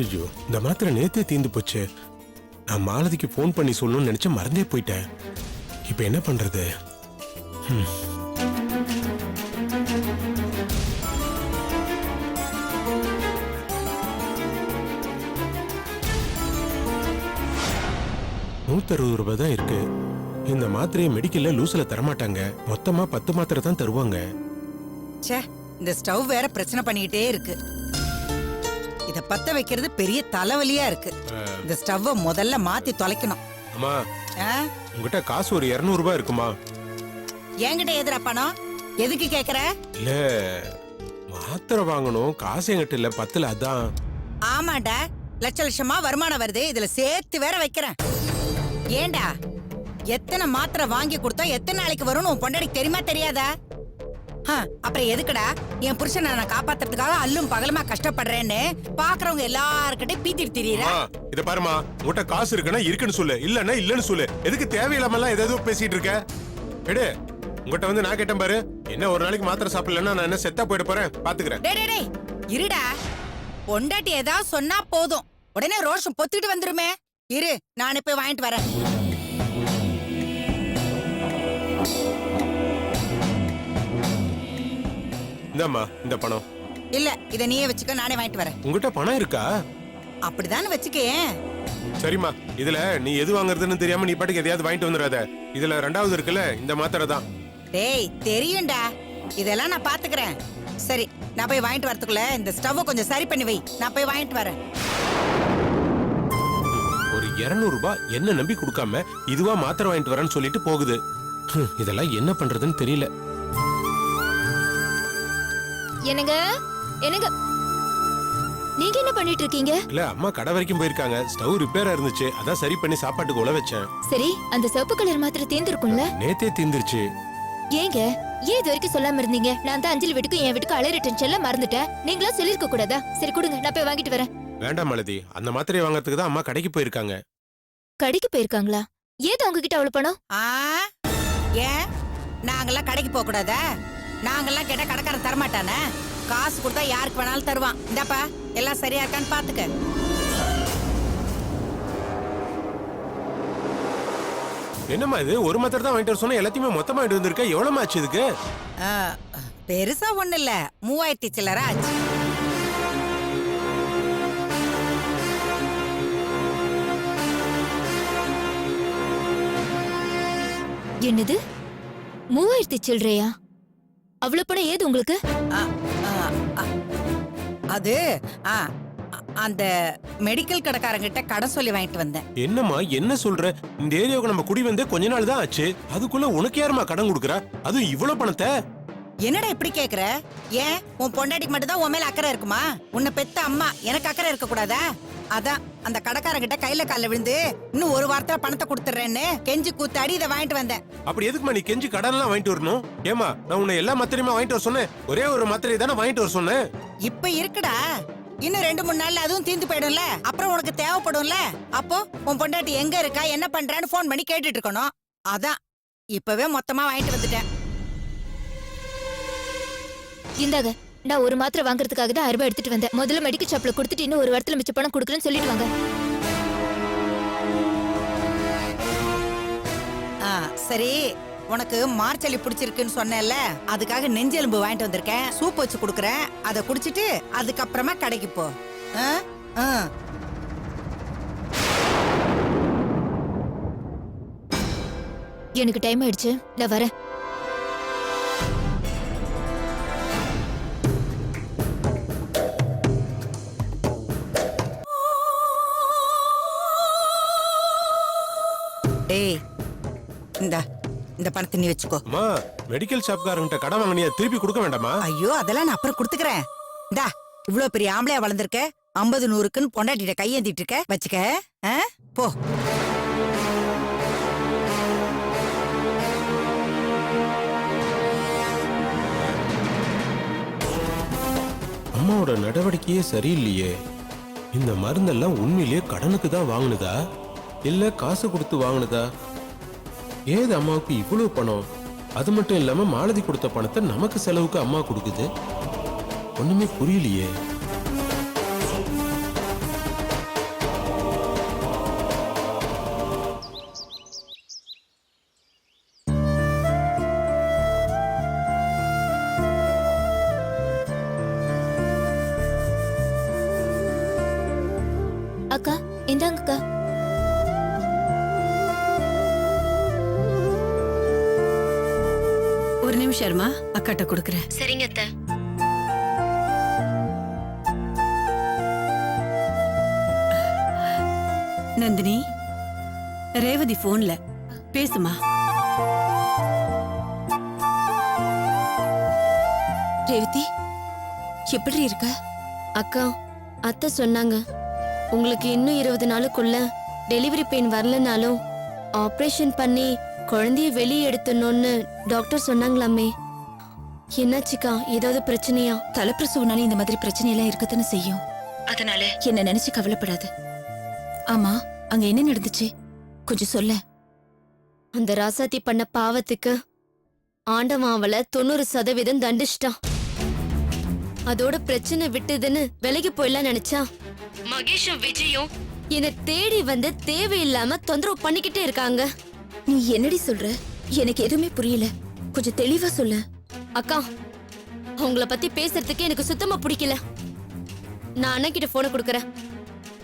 ஐயோ, இந்த மாத்திரை நேத்தே தீந்து போச்சு. நான் மாலதிக்கு போன் பண்ணி சொல்லணும்னு நினைச்ச மறந்தே போயிட்டேன். இப்ப என்ன பண்றது? ₹160 தான் இருக்கு. இந்த மாத்திரையை மெடிக்கல்ல லூஸ்ல தரமாட்டாங்க. மொத்தமா 10 மாத்திரை தான் தருவாங்க. இந்த ஸ்டவ் வேற பிரச்சனை பண்ணிக்கிட்டே இருக்கு. இத பத்த வைக்கிறது பெரிய தலைவலியா இருக்கு. இந்த ஸ்டவ்வை முதல்ல மாத்தி தொலைக்கணும். அம்மா, உங்ககிட்ட காசு ஒரு ₹200 இருக்குமா? என்கிட்ட எதுரா பணம்? எதுக்கு கேக்குற? இல்ல, மாத்திரை வாங்கணும், காசு என்கிட்ட இல்ல, 10 அதான். ஆமாடா, லட்ச லட்சமா வருமானம் வருது, இதுல சேர்த்து வேற வைக்கிறேன். ஏண்டா, எத்தனை மாத்திரை வாங்கி கொடுத்தா எத்தனை நாளைக்கு வரும்னு உன் பொண்டாடிக்கு தெரியுமா தெரியாதா? அப்புறம் எதுக்குடா என் புருஷனை நான் காப்பாத்துறதுக்காக அல்லும் பகலுமா கஷ்டப்படுறேன்னு பாக்குறவங்க எல்லாருக்கிட்டையும் பீத்திட்டு திரியற. இத பாருமா, உன்கிட்ட காசு இருக்குன்னா இருக்குன்னு சொல்லு, இல்லன்னா இல்லன்னு சொல்லு. எதுக்கு தேவையில்லாம எல்லாம் ஏதோ பேசிட்டு இருக்க? எடு, உங்ககிட்ட வந்து நான் கேட்டேன் பாரு, என்ன ஒரு நாளைக்கு மாத்திரை சாப்பிடலன்னா நான் என்ன செத்தா போயிட போறேன், பாத்துக்கிறேன். டேய் இருடா, பொண்டாட்டி ஏதாவது சொன்னா போதும் உடனே ரோஷம் பொத்துக்கிட்டு வந்துருமே. இரு, நான் போய் வாங்கிட்டு வரேன். இந்தாம்மா, இந்த பணம். இல்ல, இத நீயே வச்சுக்க, நானே வாங்கிட்டு வரேன். உங்ககிட்ட பணம் இருக்கா? அப்படிதானே வச்சுக்கேன். சரிம்மா, இதுல நீ எது வாங்குறதுன்னு தெரியாம நீ பாட்டுக்கு எதையாவது வாங்கிட்டு வந்துடாத. இதுல 2வது இருக்குல்ல, இந்த மாத்திரை தான். டேய் தெரியும்டா, இதெல்லாம் நான் பாத்துக்கிறேன். சரி, நான் போய் வாங்கிட்டு வரதுக்குள்ள இந்த ஸ்டவ் கொஞ்சம் சரி பண்ணி வை, நான் போய் வாங்கிட்டு வரேன். ஒரு ₹200 என்ன நம்பி கொடுக்காம இதுவா மாத்திரை வாங்கிட்டு வரேன்னு சொல்லிட்டு போகுது. இதெல்லாம் என்ன பண்றதுன்னு தெரியல. என்னங்க என்னங்க, நீங்க என்ன பண்ணிட்டு இருக்கீங்க? இல்ல, அம்மா கடை வரைக்கும் போயிருக்காங்க. ஸ்டவ் ரிப்பேரா இருந்துச்சு, அதான் சரி பண்ணி சாப்பாட்டுக்கு உள்ள வச்சேன். சரி, அந்த சிவப்பு கலர் மாத்திரை தீர்ந்துருக்கும்ல? நேத்தே தீந்துருச்சு. ஏங்க ஏன் இது வரைக்கும் சொல்லாம இருந்தீங்க? நான் தான் அஞ்சலி வீட்டுக்கு என் வீட்டுக்கு அலையிறேன் செல்ல மறந்துட்டேன். நீங்களா சொல்லிருக்க கூடாதா? சரி கொடுங்க, நான் போய் வாங்கிட்டு வரேன். வேண்டாம் மாலதி, அந்த மாத்திரையை வாங்கறதுக்கு தான் அம்மா கடைக்கு போயிருக்காங்க. கடைக்கு போயிருக்காங்களா? ஏது அவங்க கிட்ட அவ்வளவு பணம்? ஏன் நாங்கெல்லாம் கடைக்கு போக கூடாதா? நாங்கெல்லாம் கேட்டா கடைக்காரன் தரமாட்டானே. காசு கொடுத்தா யாருக்கு வேணாலும் தருவான். இந்தாப்பா, எல்லாம் சரியா இருக்கான்னு பாத்துக்க. என்னம்மா இது, ஒரு மாத்திரை தான் வாங்கிட்டு வர சொன்னா எல்லாத்தையுமே மொத்தமா வாங்கிட்டு வந்திருக்க. எவ்வளவு ஆச்சு இதுக்கு? பெருசா ஒண்ணு இல்ல, 3000 சில்லறை ஆச்சு. என்னது 3000 சில்லறையா? அவ்வளவு பணம் ஏது உங்களுக்கு? அது அந்த மெடிக்கல் கடைக்காரங்கிட்ட கடை சொல்லி வாங்கிட்டு வந்தேன். என்னம்மா என்ன சொல்ற? இந்த ஏரியாவுக்கு நம்ம குடி வந்தே கொஞ்ச நாள் தான் ஆச்சு, அதுக்குள்ள உனக்கு யாருமா கடன் கொடுக்குறா? அதுவும் இவ்வளவு பணத்தை? என்னடா இப்படி கேக்குற? ஏன் உன் பொண்டாட்டிக்கு மட்டும் தான் உன் மேல அக்கறை இருக்குமா? உன்னை பெத்த அம்மா எனக்கு அக்கறை இருக்க கூடாதா? அதான் அந்த கடைக்காரங்கிட்ட கையில கால்ல விழுந்து இன்னும் ஒரு வாரத்துல பணத்தை கொடுத்துறேன்னு கெஞ்சி கூத்தாடி இதை வாங்கிட்டு வந்தேன். அப்படி எதுக்குமா நீ கெஞ்சி கடன் எல்லாம் வாங்கிட்டு வரணும்? ஏமா, நான் உன்னை எல்லா மாத்திரையுமா வாங்கிட்டு வர சொன்னேன்? ஒரே ஒரு மாத்திரை தானே வாங்கிட்டு வர சொன்னேன். இப்ப இருக்குடா, இன்னும் 2-3 நாள்ல அதுவும் தீந்து போயிடும்ல. அப்புறம் உனக்கு தேவைப்படும்ல. அப்போ உன் பொண்டாட்டி எங்க இருக்கா, என்ன பண்றான்னு போன் பண்ணி கேட்டுட்டு இருக்கணும். அதான் இப்பவே மொத்தமா வாங்கிட்டு வந்துட்டேன். இந்தாங்க, நான் ஒரு மாத்திரை வாங்குறதுக்காக தான் 1000 எடுத்துட்டு வந்தேன். முதல்ல மெடிக்கல் ஷாப்ல கொடுத்துட்டு இன்னும் ஒரு வாரத்துல மிச்ச பணம் கொடுக்குறேன்னு சொல்லிட்டு வாங்க. சரி, உனக்கு மார்ச்சலி பிடிச்சிருக்குன்னு சொன்னேன்ல, அதுக்காக நெஞ்செலும்பு வாங்கிட்டு வந்திருக்கேன். சூப் வச்சு குடுக்கறேன், அதை குடிச்சிட்டு அதுக்கப்புறமா கடைக்கு போ. எனக்கு டைம் ஆயிடுச்சு, நான் வரேன். டேய், இந்த பணத்தை நீ வச்சுக்கோ. அம்மா, மெடிக்கல் ஷாப்காரங்கிட்ட கடன் வாங்கினியா, திருப்பி கொடுக்க வேண்டாமா? ஐயோ, அதெல்லாம் நான் அப்புறம் கொடுத்துக்கிறேன். இந்தா, இவ்வளவு பெரிய ஆம்பளையா வளர்ந்துருக்க, 50-100க்குன்னு பொண்டாட்டிட்ட கையேந்திட்டு இருக்க, வச்சுக்க. போ. அம்மாவோட நடவடிக்கையே சரியில்லையே. இந்த மருந்தெல்லாம் உண்மையிலேயே கடனுக்கு தான் வாங்குனதா இல்ல காசு கொடுத்து வாங்குனதா? ஏது அம்மாவுக்கு இவ்வளவு பணம்? அது மட்டும் இல்லாம மாலதி கொடுத்த பணத்தை நமக்கு செலவுக்கு அம்மா கொடுக்குது. ஒண்ணுமே புரியலையே. அக்கா இந்தாங்கக்கா. ஒரு நிமிஷம் இருமா, அக்காட்ட கொடுக்குறேன். சரிங்க அத்தை. நந்தினி, ரேவதி போன்ல பேசுமா. ரேவதி எப்படி இருக்க? அக்கா, அத்தை சொன்னாங்க உங்களுக்கு இன்னும் 20 நாளுக்குள்ள டெலிவரி பெயின் வரலனாலும் ஆபரேஷன் பண்ணி குழந்தைய வெளியே எடுத்துடணும்னு டாக்டர் சொன்னாங்களாமே. என்னாச்சுக்கா, ஏதாவது பிரச்சனையா? தலைப்பிரசவனால இந்த மாதிரி பிரச்சனை எல்லாம் இருக்கத்தானே செய்யும். அதனால என்ன நினைச்சு கவலைப்படாத. ஆமா, அங்க என்ன நடந்துச்சு கொஞ்சம் சொல்ல. அந்த ராசாத்தி பண்ண பாவத்துக்கு ஆண்டவன் அவளை 90% தண்டிச்சிட்டான். அதோட பிரச்சனை விட்டுதுன்னு விலகி போயிடலாம் நினைச்சா மகேஷும் விஜயும் என்னை தேடி வந்து தேவையில்லாம தொந்தரவு பண்ணிக்கிட்டே இருக்காங்க. நீ என்னடி சொல்ற? எனக்கு எதுவுமே புரியல, கொஞ்சம் தெளிவா சொல்ல. அக்கா, அவங்கள பத்தி பேசுறதுக்கு எனக்கு சுத்தமா பிடிக்கல. நான் அண்ணன்கிட்ட போனை கொடுக்கறேன்.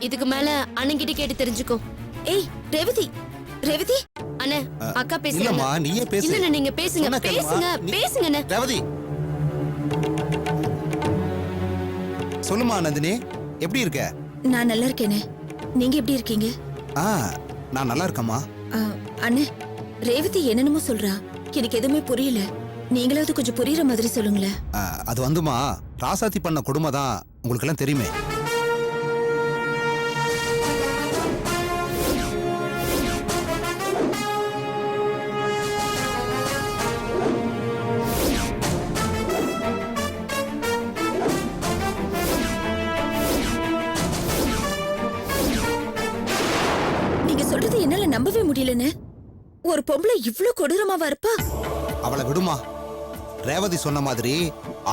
இதுக்கு மேல அண்ணன்கிட்ட கேட்டு தெரிஞ்சுக்கோ. ஏய் ரேவதி, ரேவதி. அண்ணே, அக்கா பேசுங்க. இல்லம்மா, நீயே பேசு. இல்ல நீங்க பேசுங்க. சொன்னா கேளுமா. பேசுங்க பேசுங்க அண்ணே. ரேவதி, சொல்லுமா நந்தினி, எப்படி இருக்க? நான் நல்லா இருக்கேனே, நீங்க எப்படி இருக்கீங்க? நான் நல்லா இருக்கேம்மா. அண்ணே, ரேவதி என்னென்னமோ சொல்றா, எனக்கு எதுவுமே புரியல. நீங்களாவது கொஞ்சம் புரியுற மாதிரி சொல்லுங்களேன். அது வந்துமா, ராசாத்தி பண்ண கொடுமை தான் உங்களுக்கு எல்லாம் தெரியுமே. நீங்க சொல்றது என்னால நம்பவே முடியலன்னு. ஒரு பொம்பளை இவ்ளோ கொடூரமாவா இருப்பா? அவளை விடுமா. ரேவதி சொன்ன மாதிரி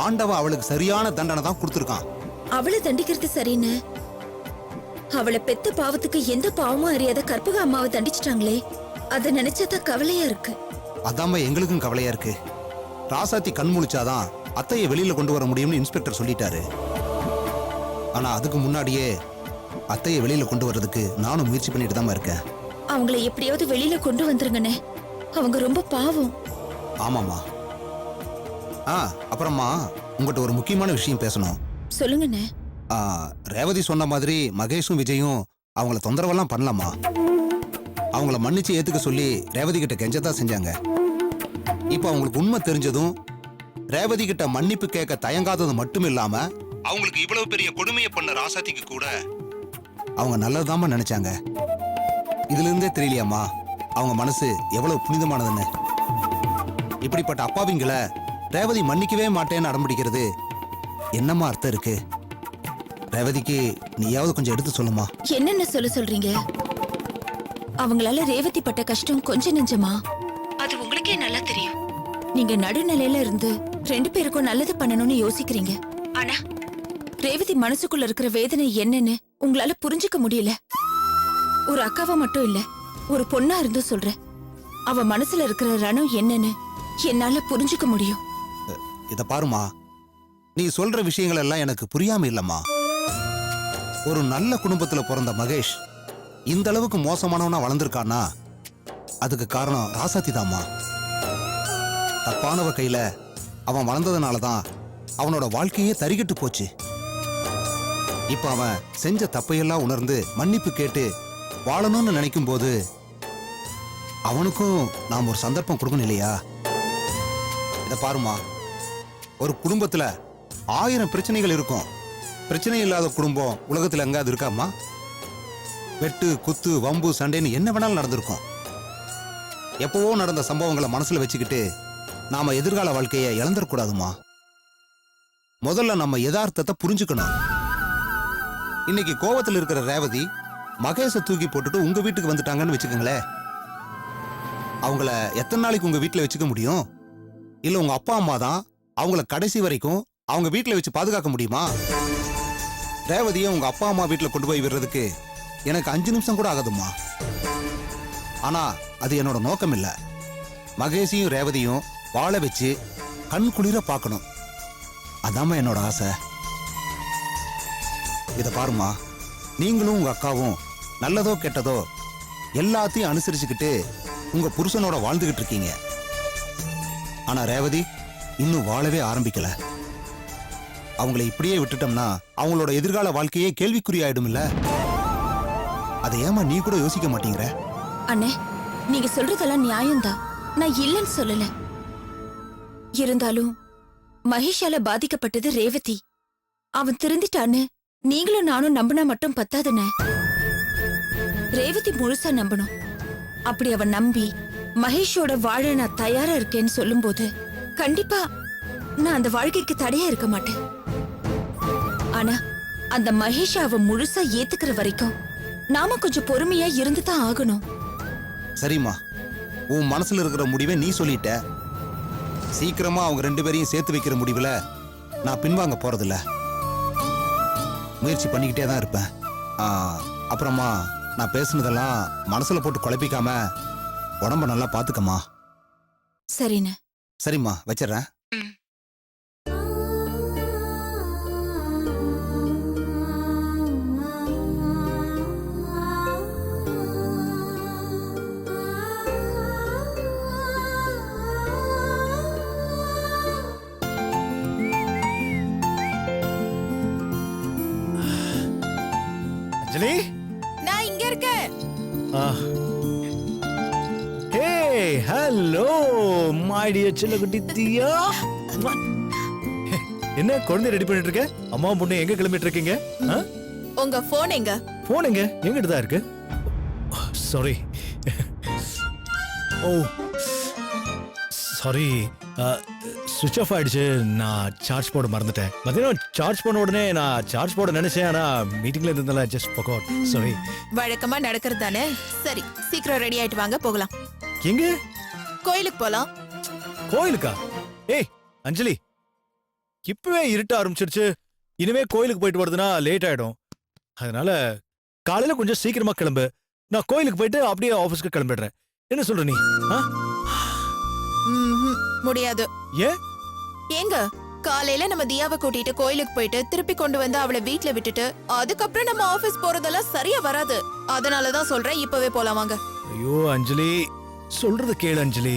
ஆண்டவன் அவளுக்கு சரியான தண்டனை தான் கொடுத்துருக்கான். அவளை தண்டிக்கிறது சரின்னு, அவளை பெத்த பாவத்துக்கு எந்த பாவமும் அறியாத கற்பக அம்மாவை தண்டிச்சிட்டாங்களே, அதை நினைச்சாதான் கவலையா இருக்கு. அதாம்மா எங்களுக்கும் கவலையா இருக்கு. ராசாத்தி கண் முழிச்சாதான் அத்தையை வெளியில கொண்டு வர முடியும்னு இன்ஸ்பெக்டர் சொல்லிட்டாரு. ஆனா அதுக்கு முன்னாடியே அத்தையை வெளியில கொண்டு வர்றதுக்கு நானும் முயற்சி பண்ணிட்டு தான் இருக்கேன். அவங்கள எப்படியாவது வெளியில கொண்டு வந்துருங்கண்ணே, அவங்க ரொம்ப பாவம். ஆமாமா. அப்புறமா உங்ககிட்ட ஒரு முக்கியமான விஷயம் பேசணும். சொல்லுங்கண்ணே. ரேவதி சொன்ன மாதிரி மகேஷும் விஜயும் அவங்கள தொந்தரவெல்லாம் பண்ணலாமா? அவங்கள மன்னிச்சு ஏத்துக்க சொல்லி ரேவதி கிட்ட கெஞ்சதான் செஞ்சாங்க. இப்ப அவங்களுக்கு உண்மை தெரிஞ்சதும் ரேவதி கிட்ட மன்னிப்பு கேட்க தயங்காதது மட்டும் இல்லாம அவங்களுக்கு இவ்வளவு பெரிய கொடுமையை பண்ண ராசாத்திக்கு கூட அவங்க நல்லதாம நினைச்சாங்க. இதுல இருந்தே தெரியலையாமா அவங்க மனசு எவ்வளவு புனிதமானதுன்னு. இப்படிப்பட்ட அப்பாவிங்களை ரேவதி மன்னிக்கவே மாட்டேன்னு அடம்பிடிக்கிறது என்னம்மா அர்த்தம் இருக்கு? ரேவதிக்கு நீயாவது கொஞ்சம் எடுத்து சொல்லுமா. என்னென்ன சொல்றீங்க? அவங்களால ரேவதி பட்ட கஷ்டம் கொஞ்சம் நெஞ்சமா? அது உங்களுக்கே நல்லா தெரியும். நீங்க நடுநிலையில இருந்து 2 பேருக்கும் நல்லது பண்ணணும்னு யோசிக்கிறீங்க. ஆனா ரேவதி மனசுக்குள்ள இருக்கிற வேதனை என்னன்னு உங்களால புரிஞ்சுக்க முடியல. ஒரு அக்காவா மட்டும் இல்ல, ஒரு பொண்ணா இருந்து சொல்றேன், அவ மனசுல இருக்கிற ரணம் என்னன்னு என்னால புரிஞ்சுக்க முடியும். இத பாருமா, நீ சொல்ற விஷயங்கள் எல்லாம் எனக்கு புரியாம இல்லம்மா. ஒரு நல்ல குடும்பத்துல பிறந்த மகேஷ் இந்த அளவுக்கு மோசமானவனா வளர்ந்திருக்கானா அதுக்கு காரணம் ராசாத்தி தாம்மா. தப்பானவ கையில அவன் வளர்ந்ததுனாலதான் அவனோட வாழ்க்கையே தறிகட்டு போச்சு. இப்ப அவன் செஞ்ச தப்பையெல்லாம் உணர்ந்து மன்னிப்பு கேட்டு வாழணும்னு நினைக்கும் போது அவனுக்கும் நாம் ஒரு சந்தர்ப்பம் கொடுக்கணும் இல்லையா? இத பாருமா, ஒரு குடும்பத்துல 1000 பிரச்சனைகள் இருக்கும். பிரச்சனை இல்லாத குடும்பம் உலகத்துல எங்காவது இருக்காமா? வெட்டு குத்து வம்பு சண்டைன்னு என்ன வேணாலும் நடந்திருக்கும். எப்பவோ நடந்த சம்பவங்களை மனசுல வச்சுக்கிட்டு நாம எதிர்கால வாழ்க்கையை இழந்துடக்கூடாதுமா. முதல்ல நம்ம யதார்த்தத்தை புரிஞ்சுக்கணும். இன்னைக்கு கோவத்தில் இருக்கிற ரேவதி மகேஷை தூக்கி போட்டுட்டு உங்க வீட்டுக்கு வந்துட்டாங்கன்னு வச்சுக்கோங்களேன். அவங்கள எத்தனை நாளைக்கு உங்க வீட்டுல வச்சுக்க முடியும்? இல்ல உங்க அப்பா அம்மா தான் அவங்கள கடைசி வரைக்கும் அவங்க வீட்டுல வச்சு பாதுகாக்க முடியுமா? ரேவதியை உங்க அப்பா அம்மா வீட்டுல கொண்டு போய் விடுறதுக்கு எனக்கு 5 நிமிஷம் கூட ஆகாதும்மா. ஆனா அது என்னோட நோக்கம் இல்ல. மகேஷையும் ரேவதியும் வாழ வச்சு கண் குளிர பார்க்கணும். அதாம்மா என்னோட ஆசை. இத பாருமா, நீங்களும் உங்க அக்காவும் நல்லதோ கெட்டதோ எல்லாத்தையும் அனுசரிச்சுக்கிட்டு உங்க புருஷனோட வாழ்ந்துகிட்டு இருக்கீங்க. ஆனா ரேவதி இன்னும் வாழவே ஆரம்பிக்கல. அவங்களை இப்படியே விட்டுட்டோம்னா அவங்களோட எதிர்கால வாழ்க்கையே கேள்விக்குறியாயிடும் இல்ல? அதை ஏமா நீ கூட யோசிக்க மாட்டீங்கிற? அண்ணே, நீங்க சொல்றதெல்லாம் நியாயம்தான், நான் இல்லைன்னு சொல்லல. இருந்தாலும் மகேஷால பாதிக்கப்பட்டது ரேவதி. அவன் திருந்திட்டான்னு நீங்களும் நானும் நம்பினா மட்டும் பத்தாதுண்ணே. ரேவதி முழுசா நம்பணும். அப்படி அவன் நம்பி மகேஷோட வாழ நான் தயாரா இருக்கேன்னு சொல்லும்போது கண்டிப்பா நான் அந்த வாழ்க்கைக்கு தடையா இருக்க மாட்டேன். ஆனா அந்த மகேஷ அவ முழுசா ஏத்துக்கிற வரைக்கும் நாம கொஞ்சம் பொறுமையா இருந்துதான் ஆகணும். சரிம்மா, உன் மனசுல இருக்கிற முடிவை நீ சொல்லிட்ட. சீக்கிரமா அவங்க 2 பேரையும் சேர்த்து வைக்கிற முடிவுல நான் பின்வாங்க போறதில்ல. முயற்சி பண்ணிக்கிட்டே தான் இருப்பேன். அப்புறமா நான் பேசுனதெல்லாம் மனசுல போட்டு குழப்பிக்காம உடம்ப நல்லா பாத்துக்கம்மா. சரிண்ணே. சரிம்மா, வச்சிடுறேன். அஞ்சலி, நான் இங்க இருக்கேன். ஹே ஹலோ மை டியர் செல்லகுட்டி தியா. என்ன குழந்தை ரெடி பண்ணிட்டு இருக்க? அம்மா பொண்ணு எங்க கிளம்பிட்டு இருக்கீங்க? உங்க போன் எங்க? போன் எங்க? எங்கிட்ட தான் இருக்கு. சாரி. ஓ சாரி, சுவிட்ச் ஆஃப் ஆயிடுச்சு. நான் சார்ஜ் போட மறந்துட்டேன். மதியம் சார்ஜ் பண்ண உடனே நான் சார்ஜ் போட நினைச்சேன். ஆனா மீட்டிங்ல இருந்ததால ஜஸ்ட் forgot. சாரி. வழக்கமா நடக்கிறது தானே. சரி, சீக்கிரம் ரெடி ஆயிட்டு வாங்க, போகலாம். எங்க? கோயிலுக்கு போலாம். கோயிலுக்கா? ஏய் அஞ்சலி, இப்பவே இருட்ட ஆரம்பிச்சிருச்சு. இனிமே கோயிலுக்கு போயிட்டு வரதுனா லேட் ஆயிடும். அதனால காலையில கொஞ்சம் சீக்கிரமா கிளம்பு. நான் கோயிலுக்கு போயிட்டு அப்படியே ஆபீஸ்க்கு கிளம்பிடுறேன். என்ன சொல்ற நீ? முடியாது. ஏன்? ஏங்க, காலையில நம்ம தியாவை கூட்டிட்டு கோயிலுக்கு போயிட்டு திருப்பி கொண்டு வந்து அவளை வீட்ல விட்டுட்டு அதுக்கப்புறம் நம்ம ஆபீஸ் போறதெல்லாம் சரியா வராது. அதனாலதான் சொல்றேன், இப்பவே போலாம் வாங்க. ஐயோ அஞ்சலி, சொல்றது கேளு அஞ்சலி.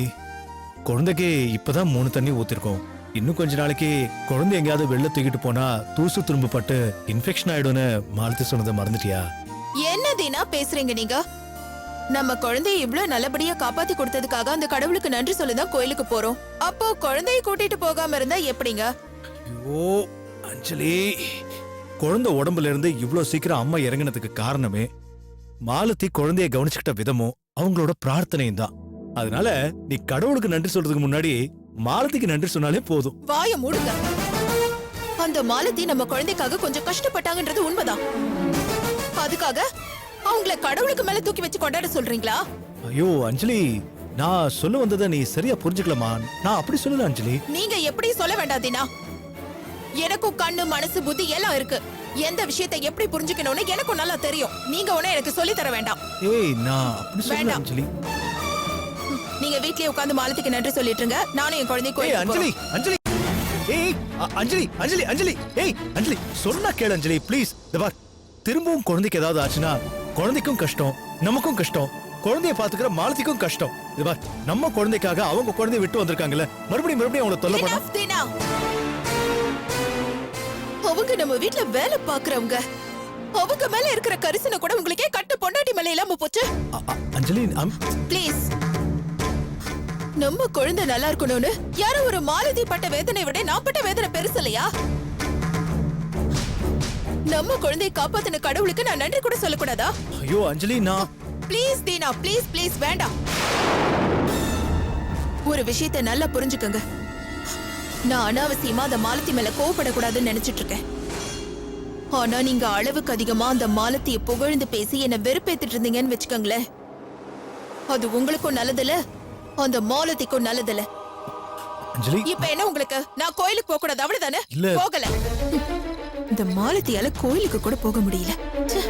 குழந்தைக்கு இப்பதான் 3 தண்ணி ஊத்திருக்கோம். இன்னும் கொஞ்ச நாளைக்கு குழந்தை எங்கேயாவது வெளில தூக்கிட்டு போனா தூசு துரும்பு பட்டு இன்ஃபெக்ஷன் ஆயிடும்னு மாலத்தி சொன்னதை மறந்துட்டியா? என்ன தீனா பேசுறீங்க நீங்க? நம்ம குழந்தைய இவ்ளோ நல்லபடியா காப்பாத்தி கொடுத்ததுக்காக அந்த கடவுளுக்கு நன்றி சொல்லிதான் கோயிலுக்கு போறோம். அப்போ குழந்தைய கூட்டிட்டு போகாம இருந்தா எப்படிங்க? ஐயோ அஞ்சலி, குழந்தை உடம்புல இருந்து இவ்ளோ சீக்கிரம் அம்மா இறங்கினதுக்கு காரணமே மாலத்தி குழந்தைய கவனிச்சுக்கிட்ட விதமும் அவங்களோட பிரார்த்தனையும் தான். அதனால நீ கடவுளுக்கு நன்றி சொல்றதுக்கு முன்னாடி மாலத்திக்கு நன்றி சொன்னாலே போதும். வாய மூடுங்க. அந்த மாலத்தி நம்ம குழந்தைக்காக கொஞ்சம் கஷ்டப்பட்டாங்கன்றது உண்மைதான். அதுக்காக அவங்கள கடவுளுக்கு மேல தூக்கி வச்சு கொண்டாட சொல்றீங்களா? ஐயோ அஞ்சலி, நான் சொல்ல வந்ததை நீ சரியா புரிஞ்சுக்கலாமா? நான் அப்படி சொல்லல அஞ்சலி. நீங்க எப்படி சொல்ல வேண்டாதீனா? எனக்கும் கண்ணு மனசு புத்தி எல்லாம் இருக்கு. எந்த விஷயத்தை எப்படி புரிஞ்சுக்கணும்னு எனக்கும் நல்லா தெரியும். நீங்க ஒண்ணு எனக்கு சொல்லி தர வேண்டாம். ஏய் நான் அப்படி சொல்லல வேண்டாம். அஞ்சலி. நீங்க வீட்லயே உட்கார்ந்து மாலத்திக்கு நன்றி சொல்லிட்டுங்க. நானும் என் குழந்தை ஏய் கோயிலுக்கு அஞ்சலி, அஞ்சலி, ஏய் அஞ்சலி, அஞ்சலி, அஞ்சலி, ஏய் அஞ்சலி, சொன்னா கேளு அஞ்சலி ப்ளீஸ். பார், திரும்பவும் குழந்தைக்கு ஏதாவது ஆச்சுன்னா குழந்தைக்கும் கஷ்டம், நமக்கும் கஷ்டம், குழந்தைய பாத்துக்கிற மாலத்திக்கும் கஷ்டம். பார், நம்ம குழந்தைக்காக அவங்க குழந்தைய விட்டு வந்திருக்காங்கல்ல, மறுபடியும் அவங்கள தொல்லை பண்ணா? Enough, Dina. அவங்க நம்ம வீட்ல வேலை பாக்குறவங்க. அவங்க மேல இருக்கிற கரிசனை கூட உங்களுக்கே கட்டு பொண்டாட்டி மேல இல்லாம போச்சு. அஞ்சலி ப்ளீஸ், நம்ம குழந்தை நல்லா இருக்கணும்னு யாரோ ஒரு மாலதி பட்ட வேதனை விட நான் பட்ட வேதனை பெருசு இல்லையா? நம்ம குழந்தையை காப்பாத்தின கடவுளுக்கு நான் நன்றி கூட சொல்லக்கூடாதா? ஐயோ அஞ்சலி, நான் ப்ளீஸ் தீனா, ப்ளீஸ் ப்ளீஸ், வேண்டாம். ஒரு விஷயத்தை நல்லா புரிஞ்சுக்கங்க. நான் அனாவசியமா அந்த மாலத்தி மேல கோவப்படக்கூடாதுன்னு நினைச்சிட்டு இருக்கேன். ஆனா நீங்க அளவுக்கு அதிகமா அந்த மாலத்திய புகழ்ந்து பேசி என்ன வெறுப்பேத்திட்டு இருந்தீங்கன்னு வச்சுக்கோங்களேன். அது உங்களுக்கும் நல்லதில்ல, அந்த மாலத்திக்கும் நல்லதில்ல. அஞ்சலி இப்ப என்ன உங்களுக்கு நான் கோயிலுக்கு போக கூடாது அவ்வளவுதானே இல்ல. போகல இந்த மாலத்தியால கோயிலுக்கு கூட போக முடியல ச்சே.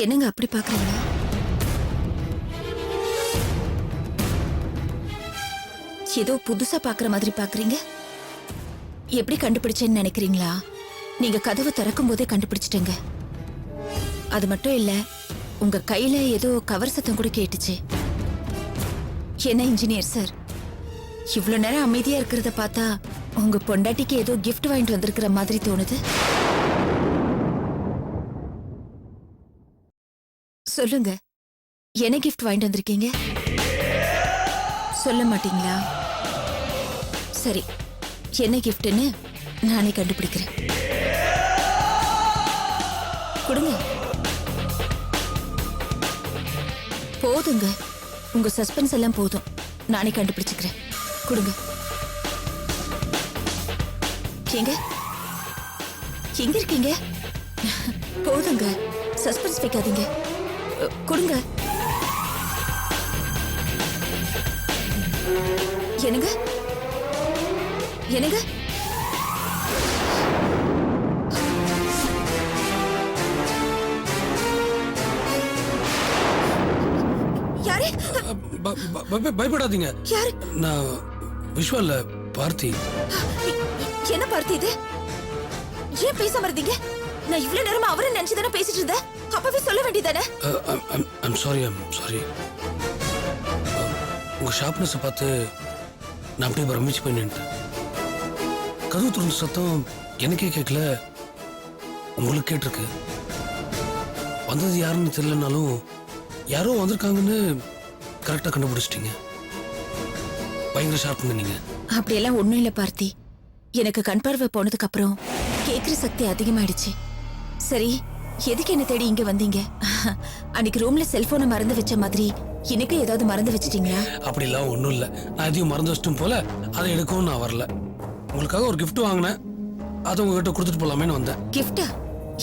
என்னங்க அப்படி பாக்குறீங்க? ஏதோ புதுசா பாக்குற மாதிரி பாக்குறீங்க. எப்படி கண்டுபிடிச்சேன்னு நினைக்கிறீங்களா? நீங்க கதவு திறக்கும் போதே கண்டுபிடிச்சிட்டீங்க. அது மட்டும் இல்ல, உங்க கையில ஏதோ கவர் சத்தம் கூட கேட்டுச்சு. என்ன இன்ஜினியர் சார், இவ்வளவு நேரம் அமைதியா இருக்கிறத பார்த்தா உங்க பொண்டாட்டிக்கு ஏதோ கிஃப்ட் வாங்கிட்டு வந்திருக்கிற மாதிரி தோணுது. சொல்லுங்க, என்ன கிஃப்ட் வாங்கிட்டு வந்திருக்கீங்க? சொல்ல மாட்டீங்களா? சரி, என்ன கிஃப்ட்னு நானே கண்டுபிடிக்கிறேன். கொடுங்க. போதுங்க, உங்க சஸ்பென்ஸ் எல்லாம் போதும். நானே கண்டுபிடிச்சுக்கிறேன். கொடுங்க. எங்க எங்க இருக்கீங்க? போதுங்க, சஸ்பென்ஸ் வைக்காதீங்க. கொடுங்க. என்னங்க என்னங்க? யாரு? பயப்படாதீங்க. யாரு? நான் விஷுவல்ல பார்த்தி. என்ன பார்த்தி இது? ஏன் பேசாம இருந்தீங்க? நான் இவ்வளவு நேரமா அவரை நினைச்சுதானே பேசிட்டு இருந்தேன். அப்பவே சொல்ல வேண்டியதானே? I'm sorry. உங்க ஷார்ப்னஸ் பார்த்து நான் அப்படியே பிரமிச்சு போய் நின்ட்டேன். கதவு திறந்த சத்தம் எனக்கே கேட்கல, உங்களுக்கு கேட்டிருக்கு. வந்தது யாருன்னு தெரியலனாலும் யாரோ வந்திருக்காங்கன்னு கரெக்டா கண்டுபிடிச்சிட்டீங்க. பயங்கர ஷார்ப்புங்க நீங்க. அப்படியெல்லாம் ஒண்ணும் இல்ல பார்த்தி. எனக்கு கண் பார்வை போனதுக்கு அப்புறம் கேக்குற சக்தி அதிகமாயிடுச்சு. சரி, எதுக்கு என்ன தேடி இங்க வந்தீங்க? அன்னைக்கு ரூம்ல செல்போனை மறந்து வச்ச மாதிரி இன்னைக்கு ஏதாவது மறந்து வச்சிட்டீங்களா? அப்படிலாம் ஒண்ணும் இல்ல. நான் எதையும் மறந்து வச்சிட்டும் போல, அதை எடுக்கவும் நான் வரல. உங்களுக்காக ஒரு gift வாங்கினேன், அதை உங்ககிட்ட கொடுத்துட்டு போலாமேன்னு வந்தேன். கிஃப்டா?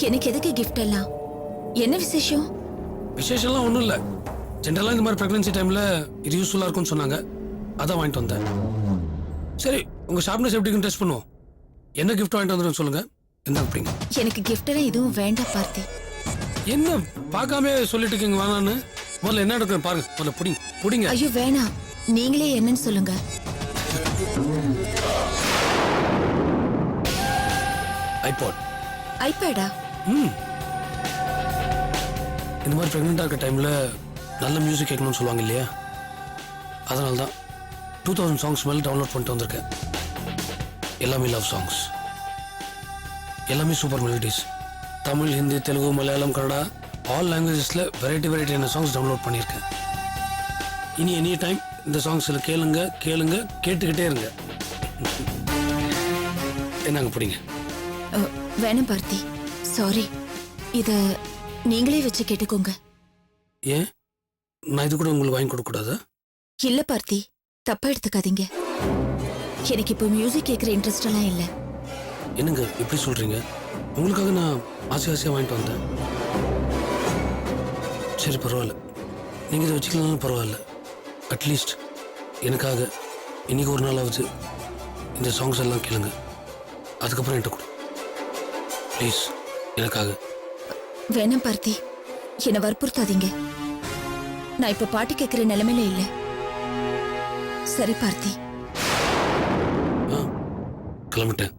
எனக்கு எதுக்கு கிஃப்ட் எல்லாம்? என்ன விசேஷம்? விசேஷம்லாம் ஒன்றும் இல்லை. ஜென்ரலாக இந்த மாதிரி ப்ரெக்னன்சி டைமில் இது யூஸ்ஃபுல்லாக இருக்கும்னு சொன்னாங்க, அதான் வாங்கிட்டு வந்தேன். சரி, உங்கள் ஷார்ப்னஸ் எப்படி இருக்குன்னு டெஸ்ட் பண்ணுவோம். என்ன கிஃப்ட் வாங்கிட்டு வந்துடும் சொல்லுங்க, என்ன அப்படிங்க? எனக்கு கிஃப்ட் எல்லாம் எதுவும் வேண்டாம் பார்த்தி. என்ன பார்க்காம சொல்லிட்டு இருக்கீங்க வேணான்னு? முதல்ல என்ன எடுக்கணும் பாருங்க, முதல்ல புடிங்க. ஐயோ வேணாம், நீங்களே என்னன்னு சொல்லுங்க. ஐபாட். ஐபேடா? இந்த மாதிரி ப்ரெக்னெண்ட்டாக இருக்க டைமில் நல்ல மியூசிக் கேட்கணும்னு சொல்லுவாங்க இல்லையா, அதனால தான் 2000 சாங்ஸ் மேலே டவுன்லோட் பண்ணிட்டு வந்திருக்கேன். எல்லாமே லவ் சாங்ஸ், எல்லாமே super melodies. Tamil, Hindi, Telugu, Malayalam, Kannada all லாங்குவேஜஸில் வெரைட்டியான சாங்ஸ் டவுன்லோட் பண்ணியிருக்கேன். இனி எனி டைம் இந்த சாங்ஸில் கேளுங்க கேட்டுக்கிட்டே இருங்க. என்னங்க பிடிங்க? வேணாம் பார்த்தி, சாரி. இத நீங்களே வச்சு கேட்டுக்கோங்க. ஏன், நான் இது கூட உங்களுக்கு வாங்கி கொடுக்கக்கூடாதா? இல்ல பார்த்தி, தப்பா எடுத்துக்காதீங்க. எனக்கு இப்போ மியூசிக் கேட்குற இன்ட்ரெஸ்ட் எல்லாம் இல்லை. என்னங்க இப்படி சொல்றீங்க? உங்களுக்காக நான் ஆசையாக வாங்கிட்டு வந்தேன். சரி பரவாயில்ல, நீங்கள் இதை வச்சுக்கலனாலும் பரவாயில்ல. அட்லீஸ்ட் எனக்காக இன்னைக்கு ஒரு நாளாவது இந்த சாங்ஸ் எல்லாம் கேளுங்க, அதுக்கப்புறம் என்கிட்ட கொடு ப்ளீஸ், எனக்காக. வேணாம் பார்த்தி, என்னை வற்புறுத்தாதீங்க. நான் இப்ப பாட்டு கேட்குற நிலைமையில இல்லை. சரி பார்த்தி. கிளம்பிட்டேன்.